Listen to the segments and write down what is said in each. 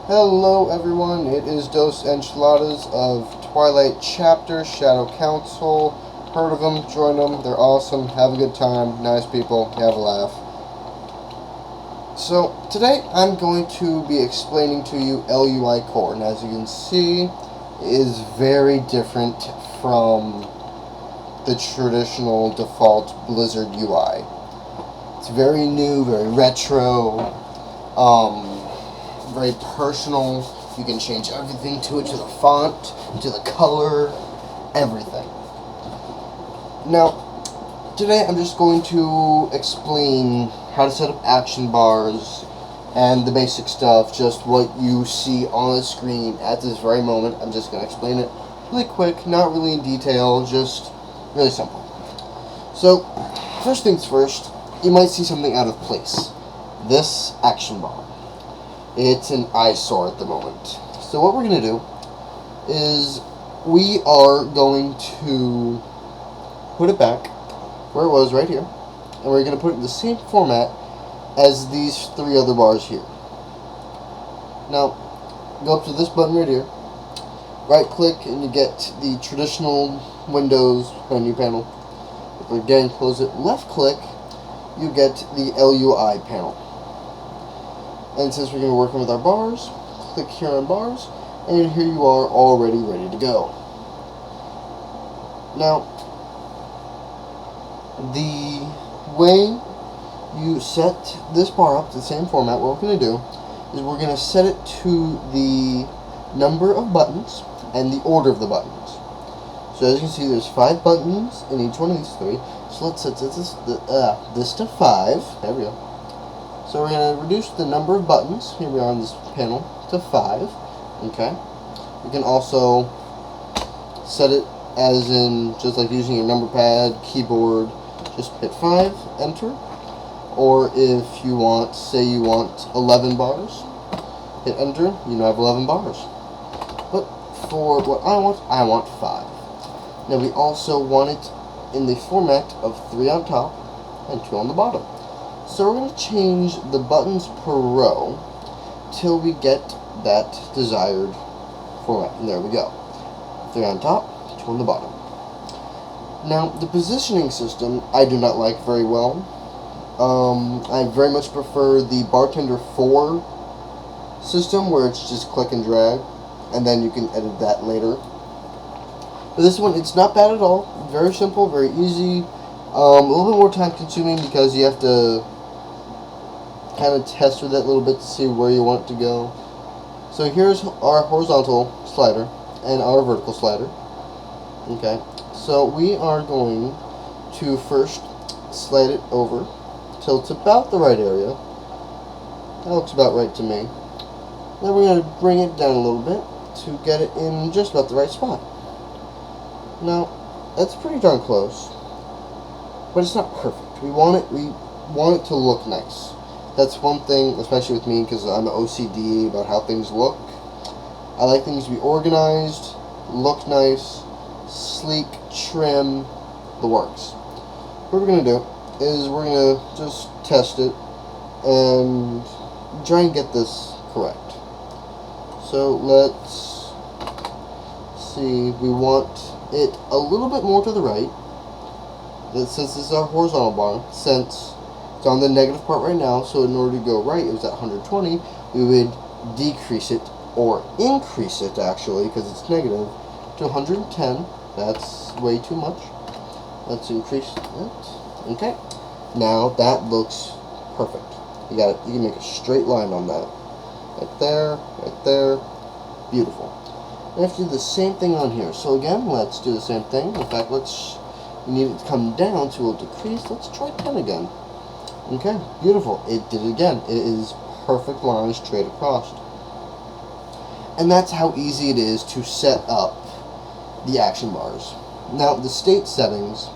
Hello everyone, it is Dos Enchiladas of Twilight Chapter, Shadow Council. Heard of them, join them, they're awesome, have a good time, nice people, have a laugh. So, today I'm going to be explaining to you LUI Core, and as you can see, it is very different from the traditional default Blizzard UI. It's very new, very retro, very personal. You can change everything to it, to the font, to the color, everything. Now, today I'm just going to explain how to set up action bars and the basic stuff, just what you see on the screen at this very moment. I'm just going to explain it really quick, not really in detail, just really simple. So, first things first, you might see something out of place. This action bar. It's an eyesore at the moment. So what we're going to do is we are going to put it back where it was, right here, and we're going to put it in the same format as these three other bars here. Now, go up to this button right here, right click, and you get the traditional Windows menu panel. If we again close it, left click, you get the LUI panel. And since we're going to be working with our bars, click here on bars, and here you are already ready to go. Now, the way you set this bar up to the same format, what we're going to do is we're going to set it to the number of buttons and the order of the buttons. So as you can see, there's 5 buttons in each one of these three. So let's set this to 5. There we go. So we're going to reduce the number of buttons, here we are on this panel, to 5. Okay. You can also set it as in, just like using your number pad, keyboard, just hit 5, enter. Or if you want, say you want 11 bars, hit enter, you now have 11 bars. But for what I want 5. Now we also want it in the format of 3 on top and 2 on the bottom. So we're going to change the buttons per row till we get that desired format. And there we go. 3 on top, 2 on the bottom. Now, the positioning system I do not like very well. I very much prefer the Bartender 4 system, where it's just click and drag, and then you can edit that later. But this one, it's not bad at all. Very simple, very easy. A little bit more time consuming because you have to kind of test with it a little bit to see where you want it to go. So here's our horizontal slider and our vertical slider. Okay, so we are going to first slide it over till it's about the right area. That looks about right to me. Then we're going to bring it down a little bit to get it in just about the right spot. Now, that's pretty darn close, but it's not perfect. We want it to look nice. That's one thing, especially with me, because I'm OCD about how things look. I like things to be organized, look nice, sleek, trim, the works. What we're going to do is we're going to just test it and try and get this correct. So let's see, we want it a little bit more to the right. Since this is our horizontal bar, since it's on the negative part right now, so in order to go right, it was at 120, we would decrease it, or increase it actually, because it's negative, to 110. That's way too much. Let's increase it. Okay. Now that looks perfect. You got it. You can make a straight line on that. Right there, right there. Beautiful. We have to do the same thing on here. So again, let's do the same thing. In fact, we need it to come down to a decrease. Let's try 10 again. Okay, beautiful. It did it again. It is perfect line straight across. And that's how easy it is to set up the action bars. Now, the state settings,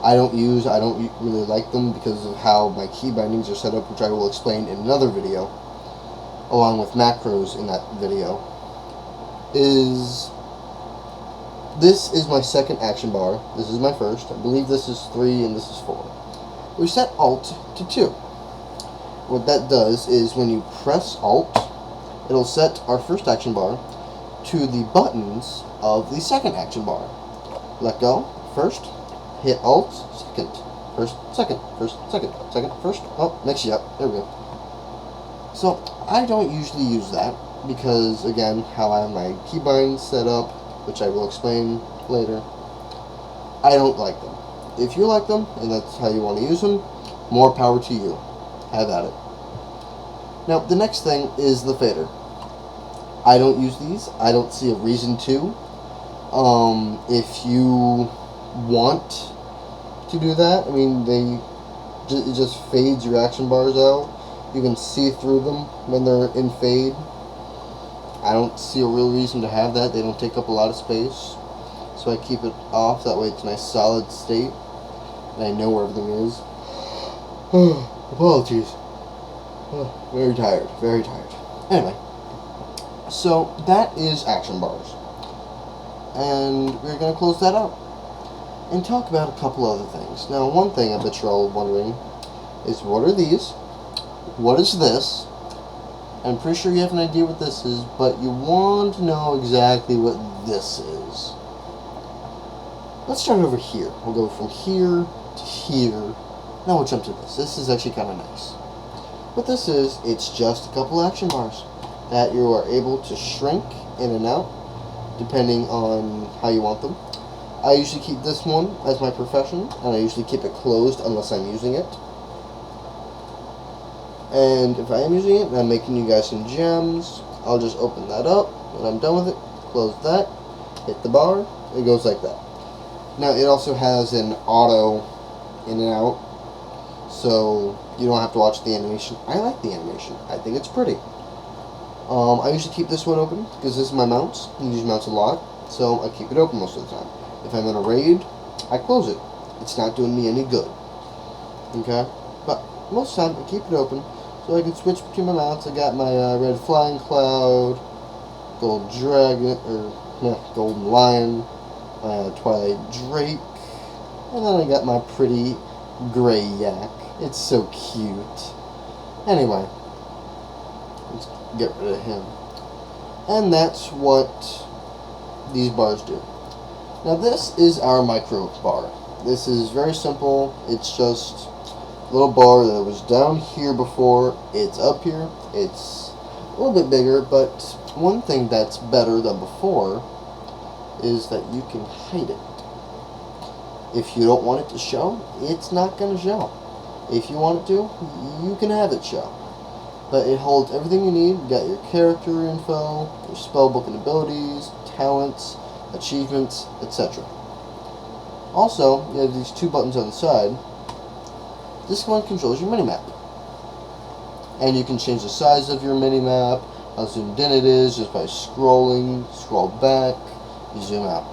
I don't really like them because of how my key bindings are set up, which I will explain in another video, along with macros in that video. This is my second action bar. This is my first. I believe this is 3 and this is 4. We set Alt to 2. What that does is when you press Alt, it'll set our first action bar to the buttons of the second action bar. Let go, first, hit Alt, second, first, second, first, second, second, first, oh, mix you up, there we go. So, I don't usually use that, because, again, how I have my keybinds set up, which I will explain later, I don't like them. If you like them, and that's how you want to use them, more power to you. Have at it. Now, the next thing is the fader. I don't use these. I don't see a reason to. If you want to do that, I mean, it just fades your action bars out. You can see through them when they're in fade. I don't see a real reason to have that. They don't take up a lot of space. So I keep it off. That way it's a nice solid state. And I know where everything is. Apologies. Very tired. Very tired. Anyway. So that is action bars. And we're going to close that out. And talk about a couple other things. Now, one thing I bet you're all wondering is, what are these? What is this? I'm pretty sure you have an idea what this is, but you want to know exactly what this is. Let's start over here. We'll go from here to here. Now we'll jump to this. This is actually kind of nice. What this is, it's just a couple action bars that you are able to shrink in and out depending on how you want them. I usually keep this one as my profession, and I usually keep it closed unless I'm using it. And if I am using it and I'm making you guys some gems, I'll just open that up. When I'm done with it, close that, hit the bar, it goes like that. Now it also has an auto in and out, so you don't have to watch the animation. I like the animation. I think it's pretty. I usually keep this one open because this is my mouse. I use mouse a lot, so I keep it open most of the time. If I'm in a raid, I close it. It's not doing me any good. Okay? But most of the time, I keep it open so I can switch between my mounts. I got my red flying cloud, gold dragon, golden lion, twilight drake, and then I got my pretty gray yak. It's so cute. Anyway, let's get rid of him. And that's what these bars do. Now this is our micro bar. This is very simple. It's just a little bar that was down here before. It's up here. It's a little bit bigger, but one thing that's better than before is that you can hide it. If you don't want it to show, it's not going to show. If you want it to, you can have it show. But it holds everything you need. You got your character info, your spellbook and abilities, talents, achievements, etc. Also, you have these two buttons on the side. This one controls your minimap. And you can change the size of your minimap, how zoomed in it is, just by scrolling, scroll back, you zoom out.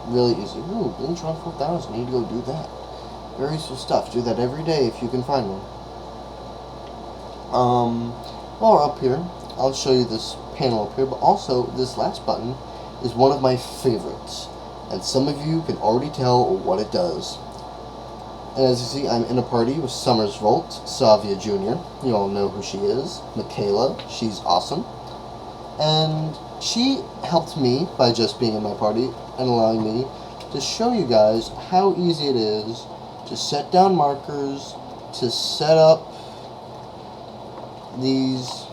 Really easy. Ooh, Blintron 4000, you need to go do that. Very useful stuff. Do that every day if you can find one. While we're up here, I'll show you this panel up here, but also this last button is one of my favorites. And some of you can already tell what it does. And as you see, I'm in a party with Summersvolt, Savia Jr. You all know who she is. Michaela, she's awesome. And she helped me by just being in my party and allowing me to show you guys how easy it is to set down markers, to set up these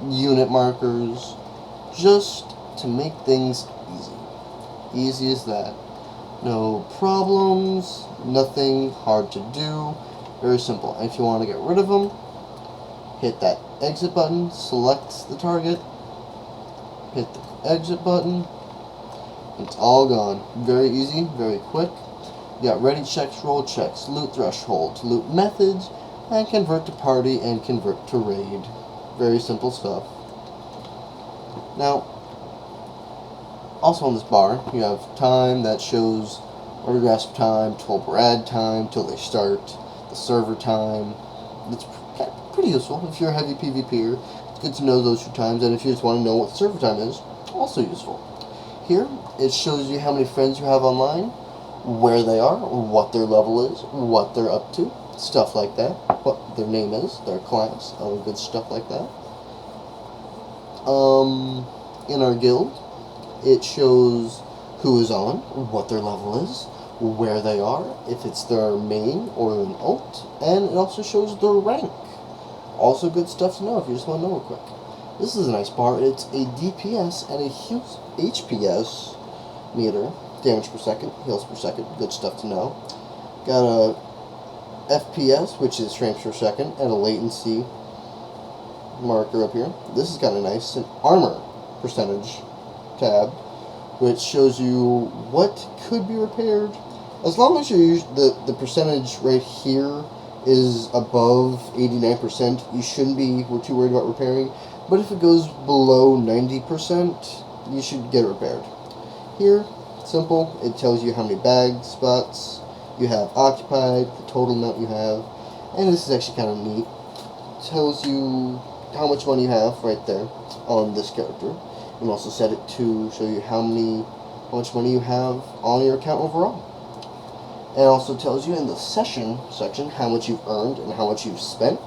unit markers, just to make things easy. Easy as that. No problems, nothing hard to do, very simple. And if you want to get rid of them, hit that exit button, select the target, hit the exit button, it's all gone. Very easy, very quick. You got ready checks, roll checks, loot thresholds, loot methods, and convert to party and convert to raid. Very simple stuff. Now, also on this bar, you have time that shows order grasp time, 12 rad time, till they start, the server time. It's pretty useful if you're a heavy PvPer. It's good to know those two times, and if you just want to know what the server time is, also useful. Here, it shows you how many friends you have online, where they are, what their level is, what they're up to, stuff like that, what their name is, their class, all the good stuff like that. In our guild, it shows who is on, what their level is, where they are, if it's their main or an ult, and it also shows their rank. Also good stuff to know if you just want to know real quick. This is a nice bar. It's a DPS and a HPS meter. Damage per second, heals per second. Good stuff to know. Got a FPS, which is frames per second, and a latency marker up here. This is kind of nice. An armor percentage tab, which shows you what could be repaired. As long as the percentage right here is above 89%, you shouldn't be too worried about repairing. But if it goes below 90%, you should get it repaired. Here, simple, it tells you how many bag spots you have occupied, the total amount you have, and this is actually kind of neat. It tells you how much money you have right there on this character. You can also set it to show you how much money you have on your account overall. It also tells you in the session section how much you've earned and how much you've spent.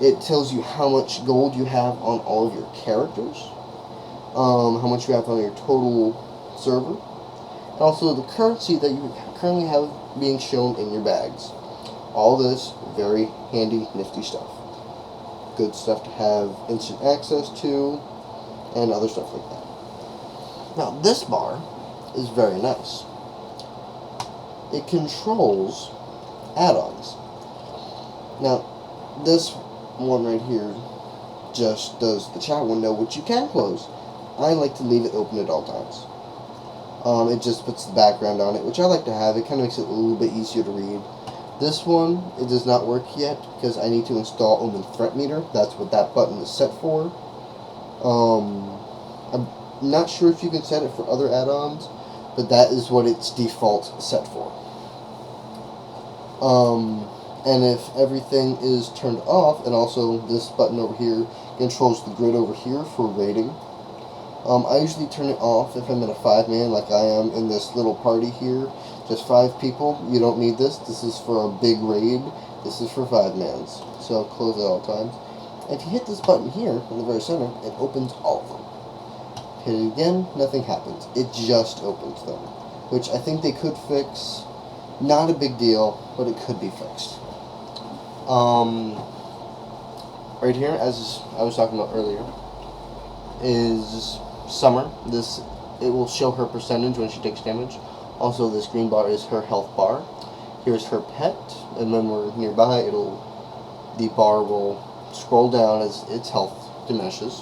It tells you how much gold you have on all of your characters, how much you have on your total server, and also the currency that you currently have being shown in your bags. All this very handy, nifty stuff. Good stuff to have instant access to, and other stuff like that. Now this bar is very nice. It controls add-ons. Now this one right here just does the chat window, which you can close. I like to leave it open at all times. It just puts the background on it, which I like to have. It kind of makes it a little bit easier to read. This one, it does not work yet because I need to install Omen Threat Meter. That's what that button is set for. I'm not sure if you can set it for other add-ons, but that is what it's default set for. And if everything is turned off, and also this button over here controls the grid over here for raiding. I usually turn it off if I'm in a 5-man, like I am in this little party here. Just 5 people. You don't need this. This is for a big raid. This is for 5-mans. So close it at all times. If you hit this button here in the very center, it opens all of them. Hit it again, nothing happens. It just opens them, which I think they could fix. Not a big deal, but it could be fixed. Right here, as I was talking about earlier, is Summer. It will show her percentage when she takes damage. Also, this green bar is her health bar. Here's her pet, and when we're nearby, the bar will scroll down as its health diminishes.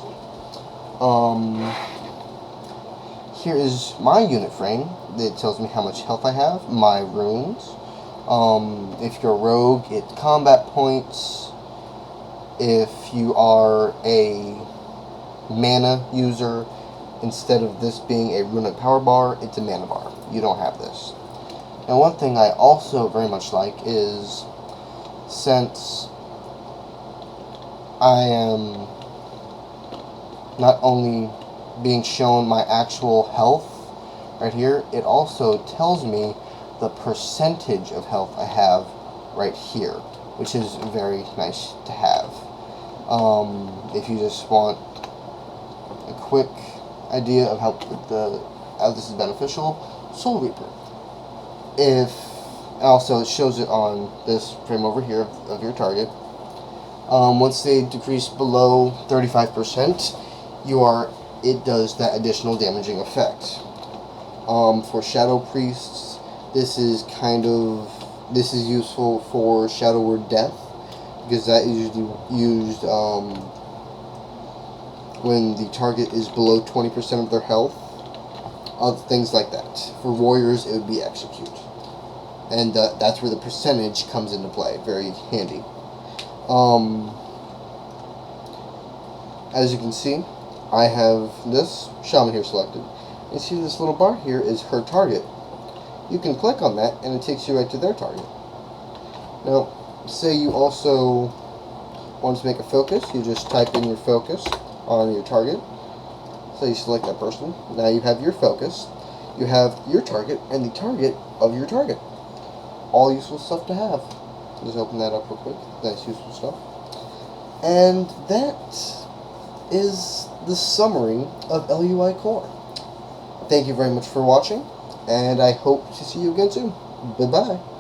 Here is my unit frame. It tells me how much health I have, my runes. If you're a rogue, it's combat points. If you are a mana user, instead of this being a runic power bar, it's a mana bar. You don't have this. Now, one thing I also very much like is, since I am not only being shown my actual health right here, it also tells me the percentage of health I have right here, which is very nice to have. If you just want a quick idea of how this is beneficial, Soul Reaper. Also it shows it on this frame over here of your target. Once they decrease below 35%, it does that additional damaging effect. For Shadow Priests, this is useful for Shadow Word Death, because that is usually used when the target is below 20% of their health. Things like that. For Warriors, it would be Execute. And that's where the percentage comes into play. Very handy. As you can see, I have this Shaman here selected. And see this little bar here is her target. You can click on that and it takes you right to their target. Now, say you also want to make a focus, you just type in your focus on your target. So you select that person. Now you have your focus, you have your target, and the target of your target. All useful stuff to have. Just open that up real quick. That's useful stuff. And that is the summary of LUI Core. Thank you very much for watching, and I hope to see you again soon. Bye-bye.